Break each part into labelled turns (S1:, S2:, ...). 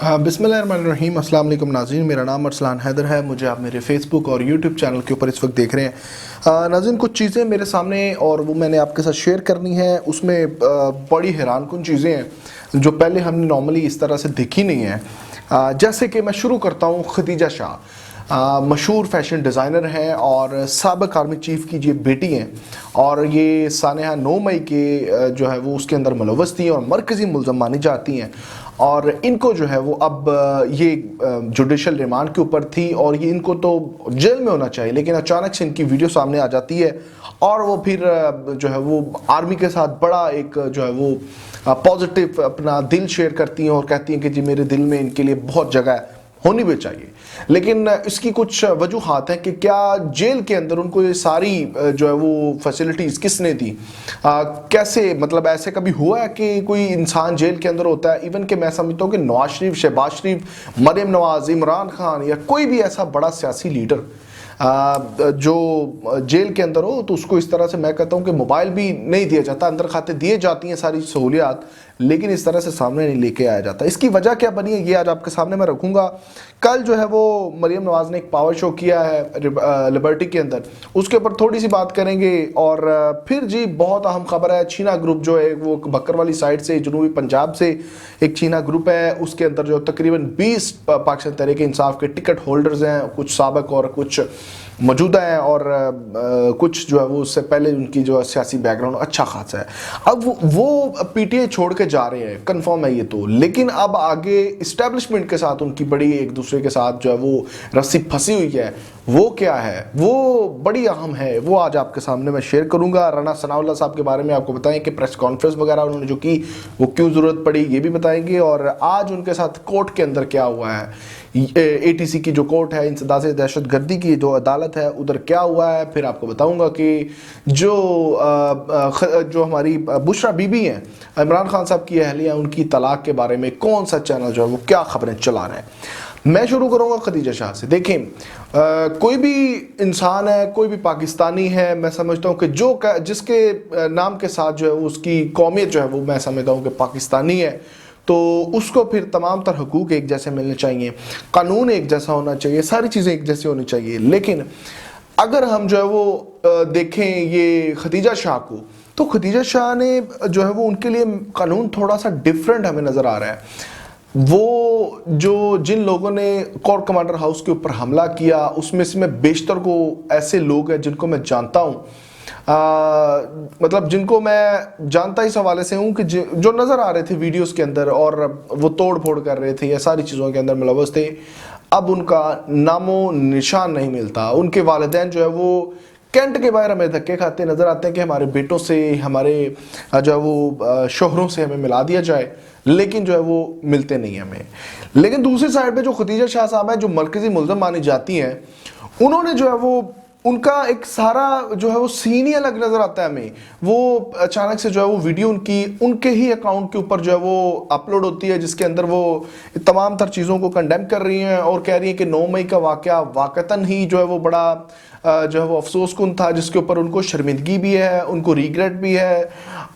S1: बिस्मिल्लाहिर्रहमानिर्रहीम अस्सलाम वालेकुम नाज़रीन, मेरा नाम अरसलान हैदर है। मुझे आप मेरे फेसबुक और यूट्यूब चैनल के ऊपर इस वक्त देख रहे हैं। नाज़रीन, कुछ चीज़ें मेरे सामने और वो मैंने आपके साथ शेयर करनी है। उसमें बड़ी हैरानकुन चीज़ें हैं जो पहले हमने नॉर्मली इस तरह से देखी नहीं है। जैसे कि मैं शुरू करता हूँ, खदीजा शाह मशहूर फैशन डिज़ाइनर हैं और साबिक आर्मी चीफ़ की ये बेटी हैं और ये सानहा 9 मई के जो है वो उसके अंदर मुलव्वस थी और मरकज़ी मुल्ज़म मानी जाती हैं। और इनको जो है वो अब ये जुडिशल रिमांड के ऊपर थी और ये इनको तो जेल में होना चाहिए, लेकिन अचानक से इनकी वीडियो सामने आ जाती है और वो फिर जो है वो आर्मी के साथ बड़ा एक जो है वो पॉजिटिव अपना दिल शेयर करती हैं और कहती हैं कि जी मेरे दिल में इनके लिए बहुत जगह होनी भी चाहिए। लेकिन इसकी कुछ वजूहात हैं कि क्या जेल के अंदर उनको ये सारी जो है वो फैसिलिटीज़ किसने दी, कैसे, मतलब ऐसे कभी हुआ है कि कोई इंसान जेल के अंदर होता है? इवन कि मैं समझता हूँ कि नवाज शरीफ, शहबाज शरीफ, मरियम नवाज, इमरान खान या कोई भी ऐसा बड़ा सियासी लीडर जो जेल के अंदर हो तो उसको इस तरह से मैं कहता हूँ कि मोबाइल भी नहीं दिया जाता, अंदर खाते दिए जाती हैं सारी सहूलियात, लेकिन इस तरह से सामने नहीं लेके आया जाता। इसकी वजह क्या बनी है ये आज आपके सामने मैं रखूँगा। कल जो है वो मरियम नवाज ने एक पावर शो किया है लिबर्टी के अंदर, उसके ऊपर थोड़ी सी बात करेंगे। और फिर जी बहुत अहम खबर है, चीना ग्रुप जो है वो बकर वाली साइड से जनूबी पंजाब से एक चीना ग्रुप है, उसके अंदर जो तकरीबन 20 पाकिस्तान तहरीक इंसाफ के टिकट होल्डर्स हैं, कुछ साबिक और कुछ मौजूदा हैं और कुछ जो है वो उससे पहले उनकी जो सियासी बैकग्राउंड अच्छा खासा है। अब वो पीटीआई छोड़ के जा रहे हैं, कंफर्म है ये तो, लेकिन अब आगे इस्टेब्लिशमेंट के साथ उनकी बड़ी एक दूसरे के साथ जो है वो रस्सी फंसी हुई है, वो क्या है, वो बड़ी अहम है, वो आज आपके सामने मैं शेयर करूंगा। राना सनाउल्लाह साहब के बारे में आपको बताएं कि प्रेस कॉन्फ्रेंस वगैरह उन्होंने जो की वो क्यों ज़रूरत पड़ी ये भी बताएंगे, और आज उनके साथ कोर्ट के अंदर क्या हुआ है, एटीसी की जो कोर्ट है, इंसदाद दहशतगर्दी की जो अदालत है, उधर क्या हुआ है। फिर आपको बताऊंगा कि जो हमारी बुशरा बीबी हैं, इमरान खान साहब की अहलिया, उनकी तलाक के बारे में कौन सा चैनल जो है वो क्या खबरें चला रहे हैं। मैं शुरू करूंगा खदीजा शाह से। देखें, कोई भी इंसान है, कोई भी पाकिस्तानी है, मैं समझता हूँ कि जिसके नाम के साथ जो है उसकी कौमियत जो है वो मैं समझता हूँ कि पाकिस्तानी है, तो उसको फिर तमाम तर हकूक़ एक जैसे मिलने चाहिए, कानून एक जैसा होना चाहिए, सारी चीज़ें एक जैसी होनी चाहिए। लेकिन अगर हम जो है वो देखें ये खदीजा शाह को, तो खदीजा शाह ने जो है वो उनके लिए कानून थोड़ा सा डिफरेंट हमें नज़र आ रहा है। वो जो जिन लोगों ने कोर कमांडर हाउस के ऊपर हमला किया, उसमें से मैं बेशतर को ऐसे लोग हैं जिनको मैं जानता हूँ, मतलब जिनको मैं जानता इस हवाले से हूँ कि जो नज़र आ रहे थे वीडियोस के अंदर और वो तोड़ फोड़ कर रहे थे या सारी चीज़ों के अंदर मुलव्वस थे, अब उनका नामो निशान नहीं मिलता। उनके वालिदैन जो है वो कैंट के बाहर हमें धक्के खाते नज़र आते हैं कि हमारे बेटों से, हमारे जो है वो शोहरों से हमें मिला दिया जाए, लेकिन जो है वो मिलते नहीं हमें। लेकिन दूसरी साइड पे जो खदीजा शाह साहब है, जो मरकज़ी मुल्ज़म मानी जाती हैं, उन्होंने जो है वो उनका एक सारा जो है वो सीन ही अलग नज़र आता है हमें। वो अचानक से जो है वो वीडियो उनके ही अकाउंट के ऊपर जो है वो अपलोड होती है, जिसके अंदर वो तमाम तर चीज़ों को कंडेम कर रही हैं और कह रही हैं कि 9 मई का वाक़या वाक़तन ही जो है वो बड़ा जो है वो अफसोसकुन था, जिसके ऊपर उनको शर्मिंदगी भी है, उनको रिग्रेट भी है।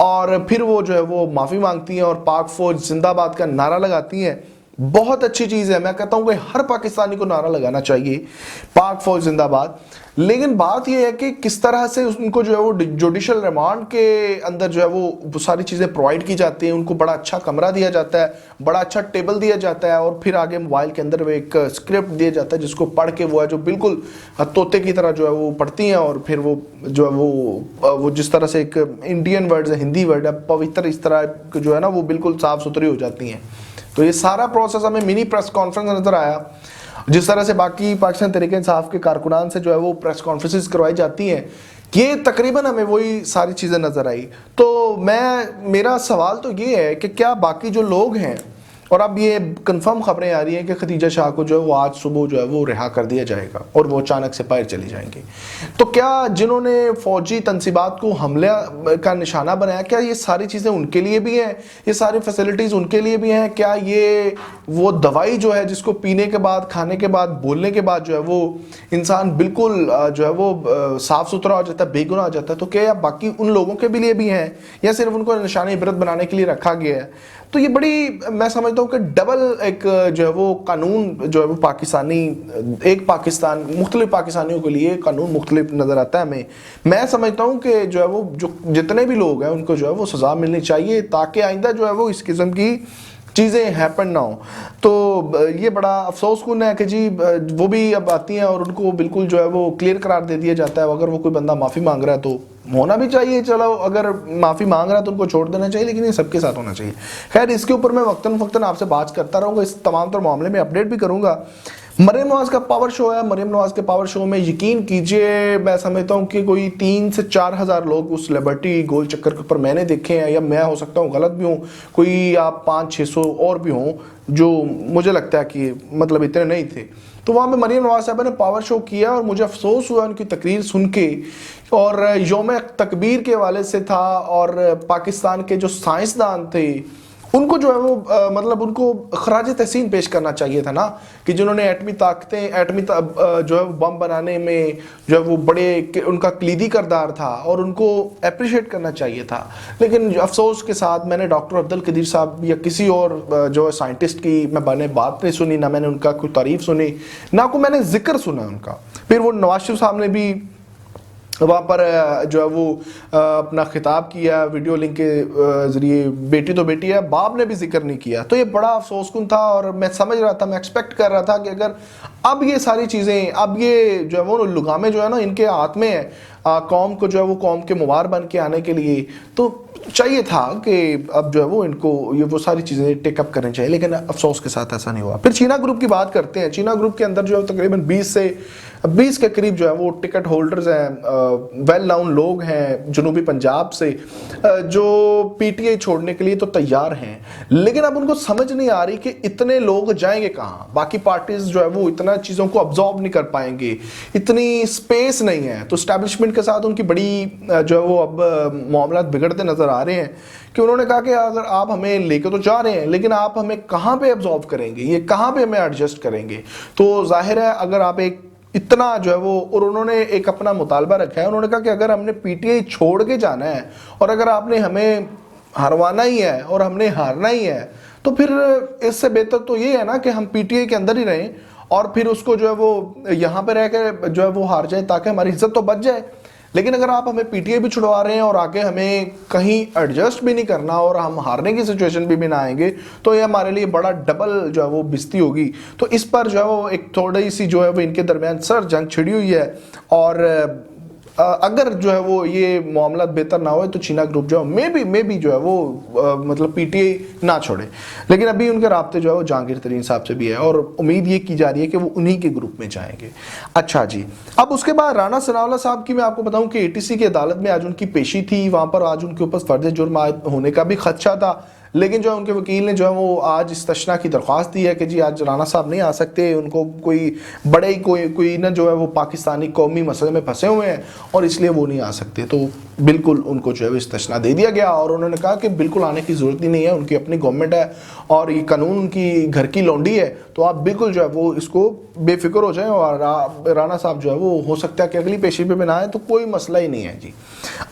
S1: और फिर वो जो है वो माफ़ी मांगती हैं और पाक फ़ौज जिंदाबाद का नारा लगाती हैं। बहुत अच्छी चीज़ है, मैं कहता हूँ कि हर पाकिस्तानी को नारा लगाना चाहिए, पाक फौज जिंदाबाद। लेकिन बात यह है कि किस तरह से उनको जो है वो जुडिशल रिमांड के अंदर जो है वो सारी चीज़ें प्रोवाइड की जाती हैं, उनको बड़ा अच्छा कमरा दिया जाता है, बड़ा अच्छा टेबल दिया जाता है और फिर आगे मोबाइल के अंदर वो एक स्क्रिप्ट दिया जाता है जिसको पढ़ के वो है जो बिल्कुल तोते की तरह जो है वो पढ़ती हैं और फिर वो जो है वो जिस तरह से एक इंडियन वर्ड है, हिंदी वर्ड है, पवित्र, इस तरह जो है ना वो बिल्कुल साफ़ सुथरी हो जाती हैं। तो ये सारा प्रोसेस हमें मिनी प्रेस कॉन्फ्रेंस नज़र आया, जिस तरह से बाकी पाकिस्तान तहरीक इंसाफ के कारकुनान से जो है वो प्रेस कॉन्फ्रेंसेस करवाई जाती हैं, ये तकरीबन हमें वही सारी चीज़ें नज़र आई। तो मेरा सवाल तो ये है कि क्या बाकी जो लोग हैं, और अब ये कंफर्म खबरें आ रही हैं कि खदीजा शाह को जो है वो आज सुबह जो है वो रिहा कर दिया जाएगा और वो अचानक से बाहर चली जाएंगी, तो क्या जिन्होंने फौजी तनसीबात को हमले का निशाना बनाया, क्या ये सारी चीज़ें उनके लिए भी हैं, ये सारी फैसिलिटीज़ उनके लिए भी हैं? क्या ये वो दवाई जो है जिसको पीने के बाद, खाने के बाद, बोलने के बाद जो है वो इंसान बिल्कुल जो है वो साफ़ सुथरा हो जाता है, बेगुनाह हो जाता है, तो क्या बाकी उन लोगों के लिए भी हैं या सिर्फ उनको निशानी इबरत बनाने के लिए रखा गया है? तो ये बड़ी, मैं समझता समझता हूँ कि डबल एक जो है वो कानून जो है वो पाकिस्तानी, एक पाकिस्तान मुख्तलिफ पाकिस्तानियों के लिए कानून मुख्तलिफ नज़र आता है हमें। मैं समझता हूँ कि जो है वो जो जितने भी लोग हैं उनको जो है वो सज़ा मिलनी चाहिए, ताकि आइंदा जो है वो इस किस्म की चीज़ें हैपन ना हो। तो ये बड़ा अफसोसकुन है कि जी वो भी अब आती हैं और उनको बिल्कुल जो है वो क्लियर करार दे दिया जाता है। अगर वो कोई बंदा माफ़ी मांग रहा है तो होना भी चाहिए, चलो अगर माफ़ी मांग रहा है तो उनको छोड़ देना चाहिए, लेकिन ये सबके साथ होना चाहिए। खैर, इसके ऊपर मैं वक्तन फ़क्तन आपसे बात करता रहूँगा, इस तमाम तर मामले में अपडेट भी करूँगा। मरियम नवाज का पावर शो है। मरियम नवाज के पावर शो में यकीन कीजिए मैं समझता हूँ कि कोई 3 से 4 हज़ार लोग उस सेलिब्रिटी गोल चक्कर के ऊपर मैंने देखे हैं, या मैं हो सकता हूँ गलत भी हूँ, कोई आप 500-600 और भी हों जो मुझे लगता है कि मतलब इतने नहीं थे। तो वहाँ पे मरियम नवाज साहब ने पावर शो किया और मुझे अफसोस हुआ उनकी तकरीर सुन के, और यौम तकबीर के हवाले से था, और पाकिस्तान के जो साइंसदान थे उनको जो है वो मतलब उनको खराज तहसीन पेश करना चाहिए था ना, कि जिन्होंने एटमी जो है बम बनाने में जो है वो बड़े उनका कलीदी किरदार था, और उनको अप्रिशिएट करना चाहिए था। लेकिन अफसोस के साथ मैंने डॉक्टर अब्दुल कदीर साहब या किसी और जो है साइंटिस्ट की मैंने बात नहीं सुनी, ना मैंने उनका कोई तारीफ सुनी, ना कोई मैंने जिक्र सुना उनका। फिर वो नवाज शरीफ साहब ने भी वहाँ पर जो है वो अपना खिताब किया वीडियो लिंक के ज़रिए, बेटी तो बेटी है, बाप ने भी जिक्र नहीं किया। तो ये बड़ा अफसोसकुन था, और मैं समझ रहा था, मैं एक्सपेक्ट कर रहा था कि अगर अब ये सारी चीज़ें, अब ये जो है वो लुगामे जो है ना इनके हाथ में है, कौम को जो है वो कौम के मुबार बन के आने के लिए, तो चाहिए था कि अब जो है वो इनको ये वो सारी चीज़ें टेकअप करनी चाहिए, लेकिन अफसोस के साथ ऐसा नहीं हुआ। फिर चीना ग्रुप की बात करते हैं। चीना ग्रुप के अंदर जो है तकरीबन 20 के करीब जो है वो टिकट होल्डर्स हैं, वेल नाउन लोग हैं जनूबी पंजाब से, जो पीटीआई छोड़ने के लिए तो तैयार हैं, लेकिन अब उनको समझ नहीं आ रही कि इतने लोग जाएंगे कहाँ। बाकी पार्टीज जो है वो इतना चीज़ों को अब्जॉर्ब नहीं कर पाएंगे, इतनी स्पेस नहीं है। तो एस्टैब्लिशमेंट के साथ उनकी बड़ी जो है वो अब मामला बिगड़ते नजर आ रहे हैं, कि उन्होंने कहा कि अगर आप हमें लेके तो जा रहे हैं, लेकिन आप हमें कहाँ पे अब्जॉर्ब करेंगे, ये कहाँ पे हमें एडजस्ट करेंगे। तो जाहिर है अगर आप एक इतना जो है वो, और उन्होंने एक अपना मुतालबा रखा है, उन्होंने कहा कि अगर हमने पीटीआई छोड़ के जाना है और अगर आपने हमें हरवाना ही है और हमने हारना ही है, तो फिर इससे बेहतर तो ये है ना कि हम पीटीआई के अंदर ही रहें और फिर उसको जो है वो यहाँ पे रह कर जो है वो हार जाए, ताकि हमारी इज्जत तो बच जाए। लेकिन अगर आप हमें पीटीआई भी छुड़वा रहे हैं और आगे हमें कहीं एडजस्ट भी नहीं करना और हम हारने की सिचुएशन भी ना आएंगे, तो ये हमारे लिए बड़ा डबल जो है वो बिस्ती होगी। तो इस पर जो है वो एक थोड़ी सी जो है वो इनके दरमियान सर जंग छिड़ी हुई है, और अगर जो है वो ये मामला बेहतर ना हो तो चीना ग्रुप जो है मे बी जो है वो मतलब पीटीआई ना छोड़े। लेकिन अभी उनके राब्ते जो है वो जहांगीर तरीन साहब से भी है, और उम्मीद ये की जा रही है कि वो उन्हीं के ग्रुप में जाएंगे। अच्छा जी, अब उसके बाद राना सनाउल्लाह साहब की मैं आपको बताऊं कि एटीसी की अदालत में आज उनकी पेशी थी। वहां पर आज उनके ऊपर फर्ज जुर्म होने का भी खदशा था, लेकिन जो है उनके वकील ने जो है वो आज इस्तशना की दरख्वास्त दी है कि जी आज राना साहब नहीं आ सकते, उनको कोई बड़े ही कोई ना जो है वो पाकिस्तानी कौमी मसले में फंसे हुए हैं और इसलिए वो नहीं आ सकते। तो बिल्कुल उनको जो है इस्तशना दे दिया गया, और उन्होंने कहा कि बिल्कुल आने की ज़रूरत ही नहीं है, उनकी अपनी गवर्नमेंट है और ये कानून उनकी घर की लौंडी है, तो आप बिल्कुल जो है वो इसको बेफिक्र हो जाएं, और राना साहब जो है वो हो सकता है कि अगली पेशी पे ना आए, तो कोई मसला ही नहीं है जी।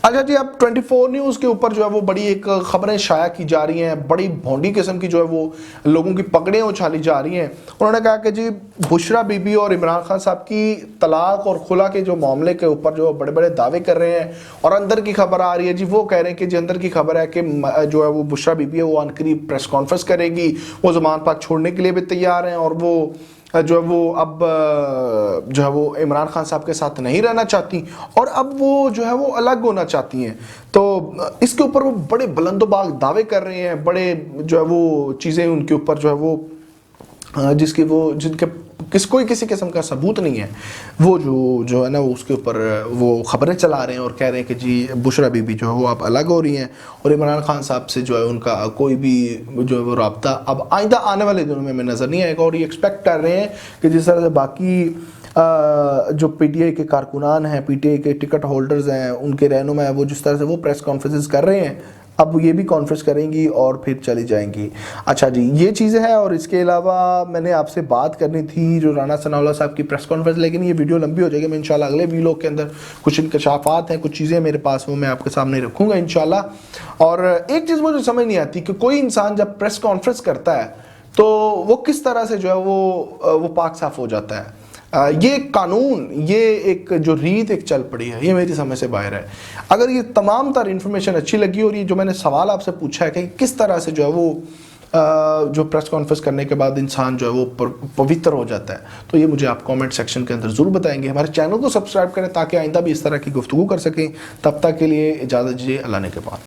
S1: अच्छा जी, अब 24 न्यूज़ के ऊपर जो है वो बड़ी एक खबरें शाया की जा रही हैं, बड़ी भोंडी किस्म की जो है वो लोगों की पकड़ें उछाली जा रही हैं। उन्होंने कहा कि जी बुशरा बीबी और इमरान खान साहब की तलाक और खुला के जो मामले के ऊपर जो बड़े बड़े दावे कर रहे हैं, और अंदर की खबर आ रही है जी, वो कह रहे हैं कि जी अंदर की खबर है कि जो है वो बुशरा बीबी है वो अनकरीब प्रेस कॉन्फ्रेंस करेगी, वो ज़मान पाक छोड़ने के लिए भी तैयार हैं, और वो जो है वो अब जो है वो इमरान खान साहब के साथ नहीं रहना चाहती, और अब वो जो है वो अलग होना चाहती हैं। तो इसके ऊपर वो बड़े बुलंदोबाग दावे कर रहे हैं, बड़े जो है वो चीज़ें उनके ऊपर जो है वो जिनके कोई किसी किस्म का सबूत नहीं है, वो जो है ना वो उसके ऊपर वो खबरें चला रहे हैं और कह रहे हैं कि जी बुशरा बीबी जो है वो आप अलग हो रही हैं, और इमरान खान साहब से जो है उनका कोई भी जो है वो रब्ता अब आइंदा आने वाले दिनों में हमें नज़र नहीं आएगा। और ये एक्सपेक्ट कर रहे हैं कि जिस तरह से बाकी जो पीटीआई के कारकुनान हैं, पीटीआई के टिकट होल्डर्स हैं, उनके रहनुमा है, वो जिस तरह से वो प्रेस कॉन्फ्रेंसेस कर रहे हैं, अब ये भी कॉन्फ्रेंस करेंगी और फिर चली जाएंगी। अच्छा जी, ये चीज़ें हैं। और इसके अलावा मैंने आपसे बात करनी थी जो राना सनाउल्लाह साहब की प्रेस कॉन्फ्रेंस, लेकिन ये वीडियो लंबी हो जाएगी। मैं इंशाल्लाह अगले वीलॉग के अंदर कुछ इंकशाफात हैं, कुछ चीज़ें मेरे पास वो मैं आपके सामने रखूँगा इंशाल्लाह। और एक चीज़ मुझे समझ नहीं आती कि कोई इंसान जब प्रेस कॉन्फ्रेंस करता है तो वो किस तरह से जो है वो पाक साफ हो जाता है। ये कानून, ये एक जो रीत एक चल पड़ी है, ये मेरी समझ से बाहर है। अगर ये तमाम तर इन्फॉर्मेशन अच्छी लगी और ये जो मैंने सवाल आपसे पूछा है कि किस तरह से जो है वो जो प्रेस कॉन्फ्रेंस करने के बाद इंसान जो है वो पवित्र हो जाता है, तो ये मुझे आप कमेंट सेक्शन के अंदर ज़रूर बताएंगे। हमारे चैनल को सब्सक्राइब करें ताकि आइंदा भी इस तरह की गुफ्तगू कर सकें। तब तक के लिए इजाज़त दीजिए, अल्लाह ने के बाद।